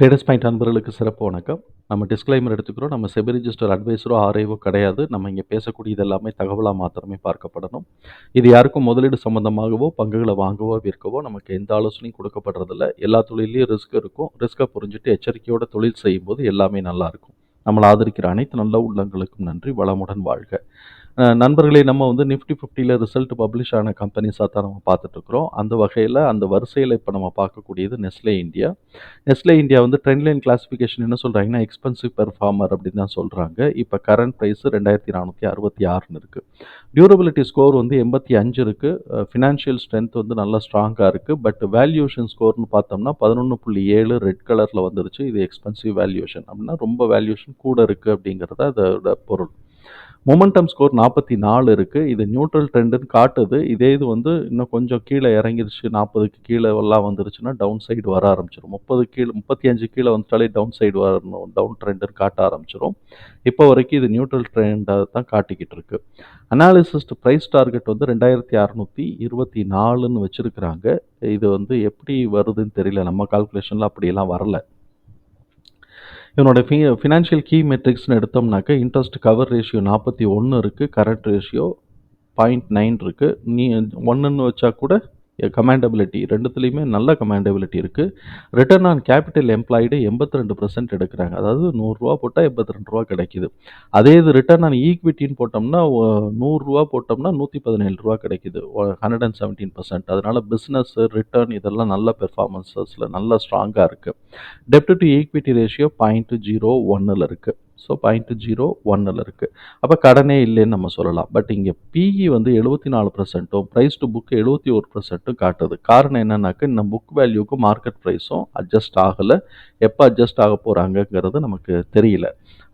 Traders point அன்பர்களுக்கு சிறப்பு வணக்கம். நம்ம டிஸ்க்ளைமர் எடுத்துக்கிறோம். நம்ம செபி ரிஜிஸ்டர் அட்வைசரோ ஆர்ஐஓ கிடையாது. நம்ம இங்கே பேசக்கூடியது எல்லாமே தகவலாக மாத்திரமே பார்க்கப்படணும். இது யாருக்கும் முதலீடு சம்பந்தமாகவோ பங்குகளை வாங்கவோ விற்கவோ நமக்கு எந்த ஆலோசனையும் கொடுக்கப்படுறதில்ல. எல்லா தொழிலையும் ரிஸ்க் இருக்கும். ரிஸ்க்கை புரிஞ்சுட்டு எச்சரிக்கையோட தொழில் செய்யும்போது எல்லாமே நல்லா இருக்கும். நம்மளை ஆதரிக்கிற அனைத்து நல்ல உள்ளங்களுக்கும் நன்றி. வளமுடன் வாழ்க. நண்பர்களே, நம்ம வந்து நிஃப்டி 50ல் ரிசல்ட் பப்ளிஷ் ஆன கம்பெனிஸாக தான் நம்ம பார்த்துட்ருக்குறோம். அந்த வகையில் அந்த வரிசையில் இப்போ நம்ம பார்க்கக்கூடியது நெஸ்லே இந்தியா. நெஸ்லே இந்தியா வந்து ட்ரெண்ட் லைன் கிளாஸிஃபிகேஷன் என்ன சொல்கிறாங்கன்னா எக்ஸ்பென்சிவ் பெர்ஃபார்மர் அப்படின்னு தான் சொல்கிறாங்க. இப்போ கரண்ட் ப்ரைஸ் 2466 இருக்குது. டியூரபிலிட்டி ஸ்கோர் வந்து 85 இருக்குது. ஃபினான்ஷியல் ஸ்ட்ரென்த் வந்து நல்லா ஸ்ட்ராங்காக இருக்குது. பட் வேல்யூஷன் ஸ்கோர்னு பார்த்தோம்னா 11.7 ரெட் கலரில் வந்துருச்சு. இது எக்ஸ்பென்சிவ் வேல்யூஷன் அப்படின்னா ரொம்ப வேல்யூஷன் கூட இருக்குது அப்படிங்கிறது அதோட பொருள். மொமெண்டம் ஸ்கோர் 44 இருக்குது. இது நியூட்ரல் ட்ரெண்டுன்னு காட்டுது. இதே இது வந்து இன்னும் கொஞ்சம் கீழே இறங்கிருச்சு, 40க்கு கீழே எல்லாம் வந்துருச்சுன்னா டவுன் சைடு வர ஆரம்பிச்சிடும். 35 கீழே வந்துட்டாலே டவுன் சைடு வரணும், டவுன் ட்ரெண்டுன்னு காட்ட ஆரம்பிச்சிடும். இப்போ வரைக்கும் இது நியூட்ரல் ட்ரெண்டாக தான் காட்டிக்கிட்டு இருக்கு. அனாலிசிஸ்ட் ப்ரைஸ் டார்கெட் வந்து 2624ன்னு வச்சுருக்கிறாங்க. இது வந்து எப்படி வருதுன்னு தெரியல. நம்ம கால்குலேஷனில் அப்படியெல்லாம் வரல. இவனோட ஃபினான்ஷியல் கீ மெட்ரிக்ஸ்னு எடுத்தோம்னாக்க இன்ட்ரெஸ்ட் கவர் ரேஷியோ 41 இருக்குது. கரண்ட் ரேஷியோ 0.9 இருக்குது. நீ 1ன்னு வச்சா கூட கமாண்டபிலிட்டி ரெண்டுத்துலேயுமே நல்ல கமாண்டபிலிட்டி இருக்குது. ரிட்டர்ன் ஆன் கேபிட்டல் எம்ப்ளாய்டு 82% எடுக்கிறாங்க. அதாவது 100 ரூபா போட்டால் 82 ரூபா கிடைக்குது. அதே இது ரிட்டர்ன் ஆன் ஈக்விட்டின்னு போட்டோம்னா 100 ரூபா போட்டோம்னா 117 ரூபா கிடைக்குது, 117%. அதனால பிஸ்னஸ் ரிட்டர்ன் இதெல்லாம் நல்ல பெர்ஃபார்மன்ஸஸில் நல்லா ஸ்ட்ராங்காக இருக்குது. டெப்ட் டு ஈக்விட்டி ரேஷியோ 0.01ல் இருக்குது. ஸோ 0.01ல் இருக்குது. அப்போ கடனே இல்லைன்னு நம்ம சொல்லலாம். பட் இங்கே பிஇ வந்து 74%, ப்ரைஸ் டு புக் 71% காட்டுது. காரணம் என்னன்னாக்க இந்த புக் வேல்யூக்கும் மார்க்கெட் ப்ரைஸும் அட்ஜஸ்ட் ஆகலை. எப்போ அட்ஜஸ்ட் ஆக போகிறாங்கங்கிறது நமக்கு தெரியல.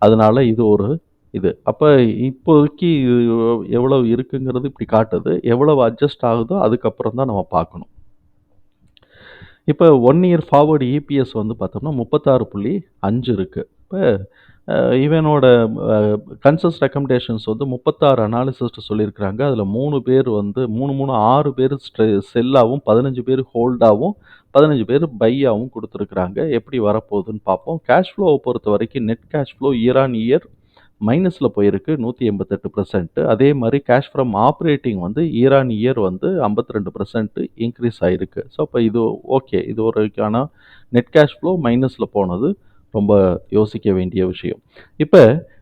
அதனால இது ஒரு இது. அப்போ இப்போதைக்கு எவ்வளவு இருக்குங்கிறது இப்படி காட்டுது. எவ்வளவு அட்ஜஸ்ட் ஆகுதோ அதுக்கப்புறம் தான் நம்ம பார்க்கணும். இப்போ 1 இயர் ஃபார்வர்டு இபிஎஸ் வந்து பார்த்தோம்னா 36.5 இருக்குது. இப்போ இவனோட கன்சஸ் ரெக்கமெண்டேஷன்ஸ் வந்து 36 அனாலிசிஸ்ட் சொல்லியிருக்கிறாங்க. அதில் 3 பேர் வந்து 6 பேர் செல்லாகவும் 15 பேர் ஹோல்டாகவும் 15 பேர் பையாகவும் கொடுத்துருக்குறாங்க. எப்படி வரப்போகுதுன்னு பார்ப்போம். கேஷ் ஃப்ளோவை பொறுத்த வரைக்கும் net cash flow year on year மைனஸில் போயிருக்கு 188%. அதே மாதிரி கேஷ் ஃப்ரம் ஆப்ரேட்டிங் வந்து இயர் ஆன் இயர் வந்து 52% இன்க்ரீஸ் ஆகிருக்கு. ஸோ அப்போ இது ஓகே. இது ஒருக்கான நெட் கேஷ் ஃப்ளோ மைனஸில் போனது ரொம்ப யோசிக்க வேண்டிய விஷயம். இப்போ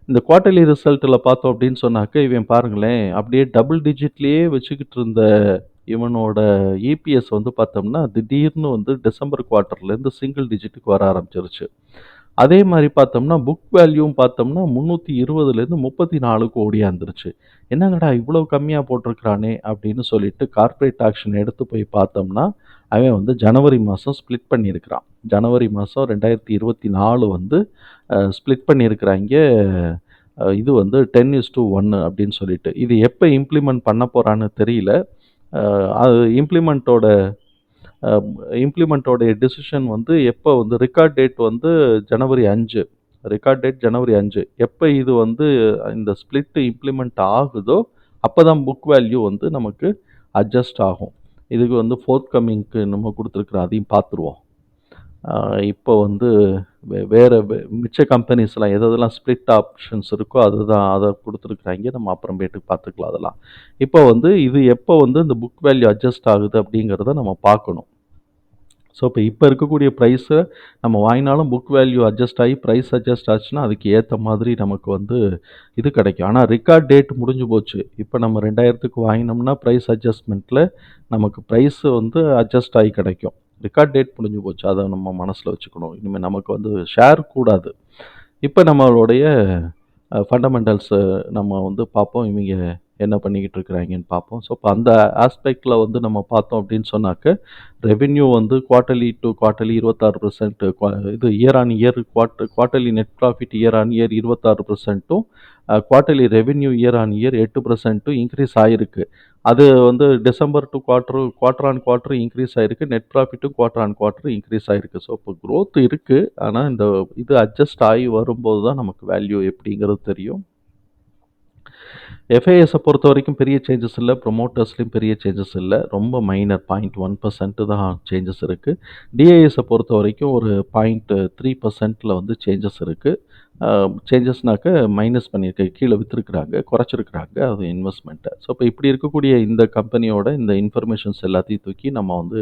இந்த குவார்ட்டர்லி ரிசல்ட்டில் பார்த்தோம் அப்படின்னு சொன்னாக்க இவன் பாருங்களேன், அப்படியே டபுள் டிஜிட்லேயே வச்சுக்கிட்டு இருந்த இவனோட இபிஎஸ் வந்து பார்த்தோம்னா திடீர்னு வந்து டிசம்பர் குவார்ட்டர்லேருந்து சிங்கிள் டிஜிட்டுக்கு வர ஆரம்பிச்சிருச்சு. அதே மாதிரி பார்த்தோம்னா புக் வேல்யூவும் பார்த்தோம்னா 320லேருந்து 34க்கு ஓடியாந்துருச்சு. என்னங்கடா இவ்வளோ கம்மியாக போட்டிருக்கிறானே அப்படின்னு சொல்லிட்டு கார்ப்பரேட் ஆக்ஷன் எடுத்து போய் பார்த்தோம்னா அவன் வந்து ஜனவரி மாதம் ஸ்ப்ளிட் பண்ணியிருக்கிறான். ஜனவரி மாதம் 2024 வந்து ஸ்ப்ளிட் பண்ணியிருக்கிறாங்க. இது வந்து 10:1 அப்படின்னு சொல்லிட்டு. இது எப்போ இம்ப்ளிமெண்ட் பண்ண போகிறான்னு தெரியல. அது இம்ப்ளிமெண்ட்டோடைய டிசிஷன் வந்து எப்போ வந்து ரெக்கார்ட் டேட் வந்து ஜனவரி 5. ரெக்கார்ட் டேட் ஜனவரி 5. எப்போ இது வந்து இந்த ஸ்ப்ளிட் இம்ப்ளிமெண்ட் ஆகுதோ அப்போ தான் புக் வேல்யூ வந்து நமக்கு அட்ஜஸ்ட் ஆகும். இதுக்கு வந்து ஃபோர்த் கம்மிங்க்கு நம்ம கொடுத்துருக்குற அதையும் பார்த்துருவோம். இப்போ வந்து வேறு மிச்ச கம்பெனிஸ்லாம் எதெல்லாம் ஸ்ப்ளிட் ஆப்ஷன்ஸ் இருக்கோ அதுதான் அதை கொடுத்துருக்குறாங்க. நம்ம அப்புறமேட்டுக்கு பார்த்துக்கலாம் அதெல்லாம். இப்போ வந்து இது எப்போ வந்து இந்த புக் வேல்யூ அட்ஜஸ்ட் ஆகுது அப்படிங்கிறத நம்ம பார்க்கணும். ஸோ இப்போ இருக்கக்கூடிய ப்ரைஸை நம்ம வாங்கினாலும் புக் வேல்யூ அட்ஜஸ்ட் ஆகி ப்ரைஸ் அட்ஜஸ்ட் ஆச்சுன்னா அதுக்கு ஏற்ற மாதிரி நமக்கு வந்து இது கிடைக்கும். ஆனால் ரெக்கார்ட் டேட் முடிஞ்சு போச்சு. இப்போ நம்ம 2000க்கு வாங்கினோம்னா ப்ரைஸ் அட்ஜஸ்ட்மெண்ட்டில் நமக்கு ப்ரைஸ் வந்து அட்ஜஸ்ட் ஆகி கிடைக்கும். ரெக்கார்ட் டேட் முடிஞ்சு போச்சு. அதை நம்ம மனசில் வச்சுக்கணும். இனிமேல் நமக்கு வந்து ஷேர் கூடாது. இப்போ நம்மளுடைய ஃபண்டமெண்டல்ஸு நம்ம வந்து பார்ப்போம். இவங்க என்ன பண்ணிக்கிட்டு இருக்கிறாங்கன்னு பார்ப்போம். ஸோ இப்போ அந்த ஆஸ்பெக்டில் வந்து நம்ம பார்த்தோம் அப்படின்னு சொன்னாக்க ரெவென்யூ வந்து குவார்ட்டர்லி டு குவார்ட்டர்லி 26%, இது year on year quarterly net profit year on year 26%, quarterly revenue year on year 8% increase ஆகிருக்கு. அது வந்து December to quarter on quarter increase ஆகிருக்கு. நெட் ப்ராஃபிட்டும் குவார்ட்டர் ஆன் குவார்ட்டர் இன்க்ரீஸ் ஆகிருக்கு. ஸோ இப்போ growth இருக்குது. ஆனால் இந்த இது அட்ஜஸ்ட் ஆகி வரும்போது தான் நமக்கு வேல்யூ எப்படிங்கிறது தெரியும். எஃப்ஐஎஸை பொறுத்த வரைக்கும் பெரிய சேஞ்சஸ் இல்லை, ப்ரொமோட்டர்ஸ்லையும் பெரிய சேஞ்சஸ் இல்லை, ரொம்ப மைனர் 0.1% தான் சேஞ்சஸ் இருக்குது. டிஐஎஸை பொறுத்த வரைக்கும் ஒரு 0.3%ல் வந்து சேஞ்சஸ் இருக்குது. சேஞ்சஸ்னாக்க மைனஸ் பண்ணியிருக்க கீழே விற்றுருக்குறாங்க, குறைச்சிருக்கிறாங்க அது இன்வெஸ்ட்மெண்ட்டை. ஸோ இப்போ இப்படி இருக்கக்கூடிய இந்த கம்பெனியோட இந்த இன்ஃபர்மேஷன்ஸ் எல்லாத்தையும் தூக்கி நம்ம வந்து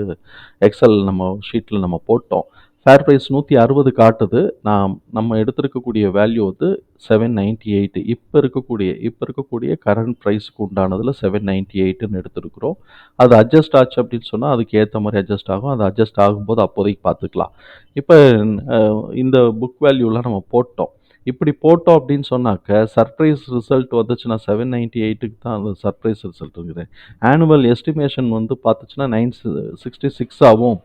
எக்ஸல் நம்ம ஷீட்டில் நம்ம போட்டோம். ஃபேர் ப்ரைஸ் 160 காட்டுது. நம்ம எடுத்திருக்கக்கூடிய வேல்யூ வந்து 798. இப்போ இருக்கக்கூடிய கரண்ட் ப்ரைஸ்க்கு உண்டானதில் 798ன்னு எடுத்திருக்கிறோம். அது அட்ஜஸ்ட் ஆச்சு அப்படின்னு சொன்னால் அதுக்கு ஏற்ற மாதிரி அட்ஜஸ்ட் ஆகும். அது அட்ஜஸ்ட் ஆகும்போது அப்போதைக்கு பார்த்துக்கலாம். இப்போ இந்த புக் வேல்யூலாம் நம்ம போட்டோம். இப்படி போட்டோம் அப்படின்னு சொன்னாக்க சர்ப்ரைஸ் ரிசல்ட் வந்துச்சுன்னா 798க்கு தான் அந்த சர்ப்ரைஸ் ரிசல்ட் இருக்குது. ஆனுவல் எஸ்டிமேஷன் வந்து பார்த்துச்சுன்னா 966 ஆகும்.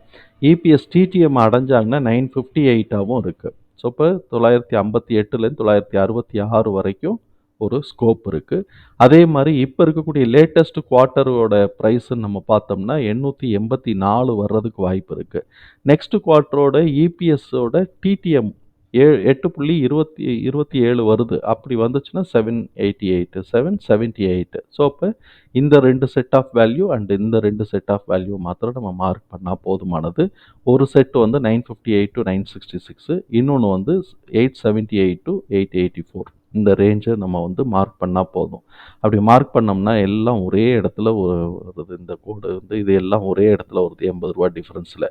இபிஎஸ் டிடிஎம் அடைஞ்சாங்கன்னா 958ஆகவும் இருக்குது. ஸோ இப்போ 958லேருந்து 966 வரைக்கும் ஒரு ஸ்கோப் இருக்குது. அதே மாதிரி இப்போ இருக்கக்கூடிய லேட்டஸ்ட் குவார்ட்டரோட ப்ரைஸுன்னு நம்ம பார்த்தோம்னா 884 வர்றதுக்கு வாய்ப்பு இருக்குது. நெக்ஸ்ட் குவார்ட்டரோட இபிஎஸோட டிடிஎம் 8.27 வருது. அப்படி வந்துச்சுன்னா 788 778. ஸோ அப்போ இந்த 2 செட் ஆஃப் வேல்யூ அண்ட் இந்த 2 செட் ஆஃப் வேல்யூ மாத்திரம் நம்ம மார்க் பண்ணால் போதுமானது. ஒரு செட் வந்து 958 to 966, இன்னொன்று வந்து 878 to 884. இந்த ரேஞ்சை நம்ம வந்து மார்க் பண்ணால் போதும். அப்படி மார்க் பண்ணோம்னா எல்லாம் ஒரே இடத்துல வருது. இந்த கோடு வந்து இது எல்லாம் ஒரே இடத்துல வருது, ₹80 டிஃப்ரென்ஸில்.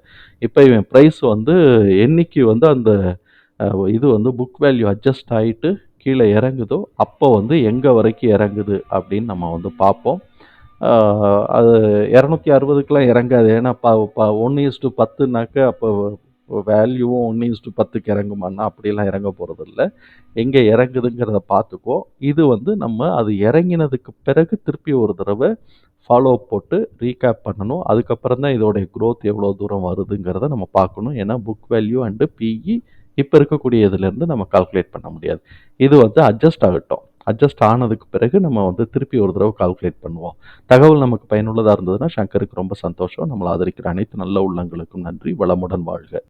இப்போ இவன் ப்ரைஸ் வந்து என்னைக்கு வந்து அந்த இது வந்து புக் வேல்யூ அட்ஜஸ்ட் ஆகிட்டு கீழே இறங்குதோ அப்போ வந்து எங்கே வரைக்கும் இறங்குது அப்படின்னு நம்ம வந்து பார்ப்போம். அது 260க்குலாம் இறங்காது. ஏன்னா 1:10னாக்க அப்போ வேல்யூவும் 1:10க்கு இறங்குமான்னா அப்படிலாம் இறங்க போகிறதில்ல. எங்கே இறங்குதுங்கிறத பார்த்துக்குவோம். இது வந்து நம்ம அது இறங்கினதுக்கு பிறகு திருப்பி ஒரு தடவை ஃபாலோ போட்டு ரீகேப் பண்ணணும். அதுக்கப்புறம் தான் இதோடைய க்ரோத் எவ்வளோ தூரம் வருதுங்கிறத நம்ம பார்க்கணும். ஏன்னா புக் வேல்யூ அண்டு பிஇ இப்போ இருக்கக்கூடிய இதுலேருந்து நம்ம கால்குலேட் பண்ண முடியாது. இது வந்து அட்ஜஸ்ட் ஆகட்டும். அட்ஜஸ்ட் ஆனதுக்கு பிறகு நம்ம வந்து திருப்பி ஒரு தடவை கால்குலேட் பண்ணுவோம். தகவல் நமக்கு பயனுள்ளதாக இருந்ததுன்னா சங்கருக்கு ரொம்ப சந்தோஷம். நம்மளை ஆதரிக்கிற அனைத்து நல்ல உள்ளங்களுக்கும் நன்றி. வளமுடன் வாழ்க.